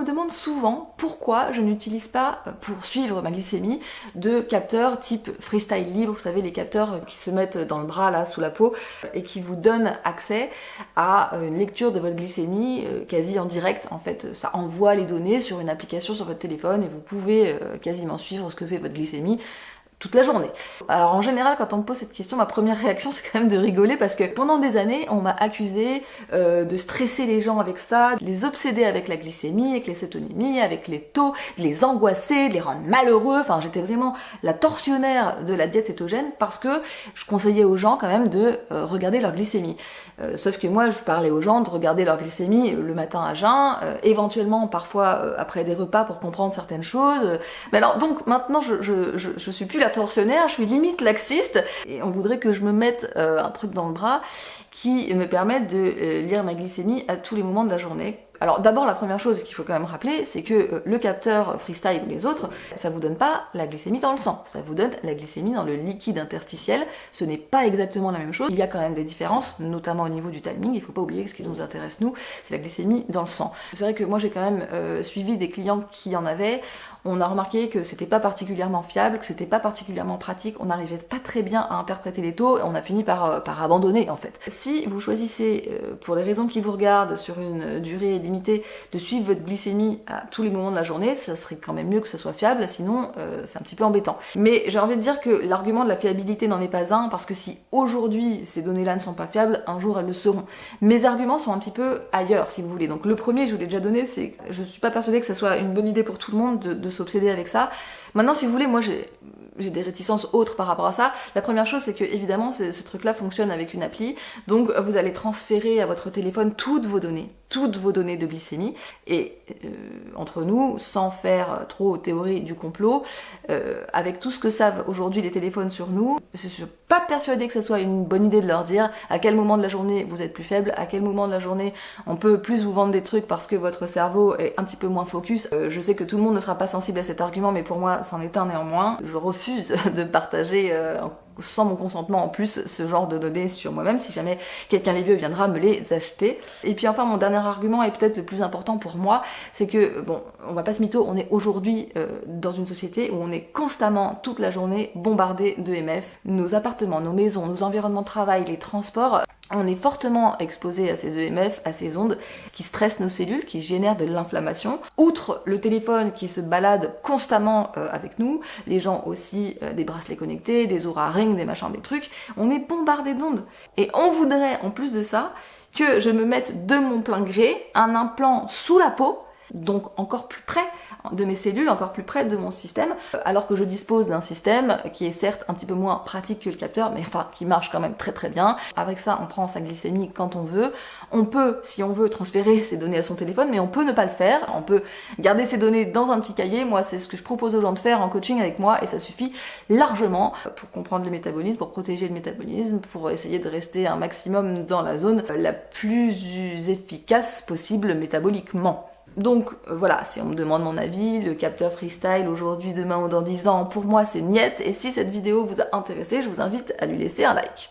me demande souvent pourquoi je n'utilise pas, pour suivre ma glycémie, de capteurs type Freestyle Libre, vous savez les capteurs qui se mettent dans le bras là sous la peau et qui vous donnent accès à une lecture de votre glycémie quasi en direct. En fait, ça envoie les données sur une application sur votre téléphone et vous pouvez quasiment suivre ce que fait votre glycémie toute la journée. Alors en général, quand on me pose cette question, ma première réaction c'est quand même de rigoler parce que pendant des années, on m'a accusé de stresser les gens avec ça, de les obséder avec la glycémie, avec les cétonémies, avec les taux, de les angoisser, de les rendre malheureux. Enfin, j'étais vraiment la tortionnaire de la diète cétogène parce que je conseillais aux gens quand même de regarder leur glycémie. Sauf que moi, je parlais aux gens de regarder leur glycémie le matin à jeun, éventuellement parfois après des repas pour comprendre certaines choses. Mais alors donc maintenant, je suis plus la tortionnaire, je suis limite laxiste et on voudrait que je me mette un truc dans le bras qui me permette de lire ma glycémie à tous les moments de la journée. Alors d'abord la première chose qu'il faut quand même rappeler, c'est que le capteur Freestyle ou les autres, ça vous donne pas la glycémie dans le sang, ça vous donne la glycémie dans le liquide interstitiel, ce n'est pas exactement la même chose, il y a quand même des différences, notamment au niveau du timing, il faut pas oublier que ce qui nous intéresse nous, c'est la glycémie dans le sang. C'est vrai que moi j'ai quand même suivi des clients qui en avaient, on a remarqué que c'était pas particulièrement fiable, que c'était pas particulièrement pratique, on n'arrivait pas très bien à interpréter les taux, et on a fini par abandonner en fait. Si vous choisissez, pour les raisons qui vous regardent, sur une durée limitée, de suivre votre glycémie à tous les moments de la journée, ça serait quand même mieux que ça soit fiable, sinon c'est un petit peu embêtant. Mais j'ai envie de dire que l'argument de la fiabilité n'en est pas un, parce que si aujourd'hui ces données-là ne sont pas fiables, un jour elles le seront. Mes arguments sont un petit peu ailleurs, si vous voulez. Donc le premier, je vous l'ai déjà donné, c'est que je suis pas persuadée que ça soit une bonne idée pour tout le monde de s'obséder avec ça. Maintenant, si vous voulez, moi j'ai des réticences autres par rapport à ça. La première chose, c'est que évidemment, ce truc-là fonctionne avec une appli, donc vous allez transférer à votre téléphone toutes vos données de glycémie, et entre nous, sans faire trop théorie du complot, avec tout ce que savent aujourd'hui les téléphones sur nous, je suis pas persuadée que ce soit une bonne idée de leur dire à quel moment de la journée vous êtes plus faible, à quel moment de la journée on peut plus vous vendre des trucs parce que votre cerveau est un petit peu moins focus. Je sais que tout le monde ne sera pas sensible à cet argument, mais pour moi, c'en est un néanmoins. Je refuse de partager sans mon consentement en plus ce genre de données sur moi-même, si jamais quelqu'un les veut viendra me les acheter. Et puis enfin mon dernier argument est peut-être le plus important pour moi, c'est que bon, on va pas se mytho, on est aujourd'hui dans une société où on est constamment toute la journée bombardé d'EMF, nos appartements, nos maisons, nos environnements de travail, les transports. On est fortement exposé à ces EMF, à ces ondes qui stressent nos cellules, qui génèrent de l'inflammation. Outre le téléphone qui se balade constamment avec nous, les gens aussi des bracelets connectés, des Oura Ring, des machins, des trucs, on est bombardé d'ondes. Et on voudrait, en plus de ça, que je me mette de mon plein gré un implant sous la peau, donc encore plus près de mes cellules, encore plus près de mon système, alors que je dispose d'un système qui est certes un petit peu moins pratique que le capteur, mais enfin qui marche quand même très très bien. Avec ça, on prend sa glycémie quand on veut. On peut, si on veut, transférer ces données à son téléphone, mais on peut ne pas le faire. On peut garder ces données dans un petit cahier. Moi, c'est ce que je propose aux gens de faire en coaching avec moi, et ça suffit largement pour comprendre le métabolisme, pour protéger le métabolisme, pour essayer de rester un maximum dans la zone la plus efficace possible métaboliquement. Donc voilà, si on me demande mon avis, le capteur Freestyle aujourd'hui, demain ou dans 10 ans, pour moi c'est niet, et si cette vidéo vous a intéressé, je vous invite à lui laisser un like.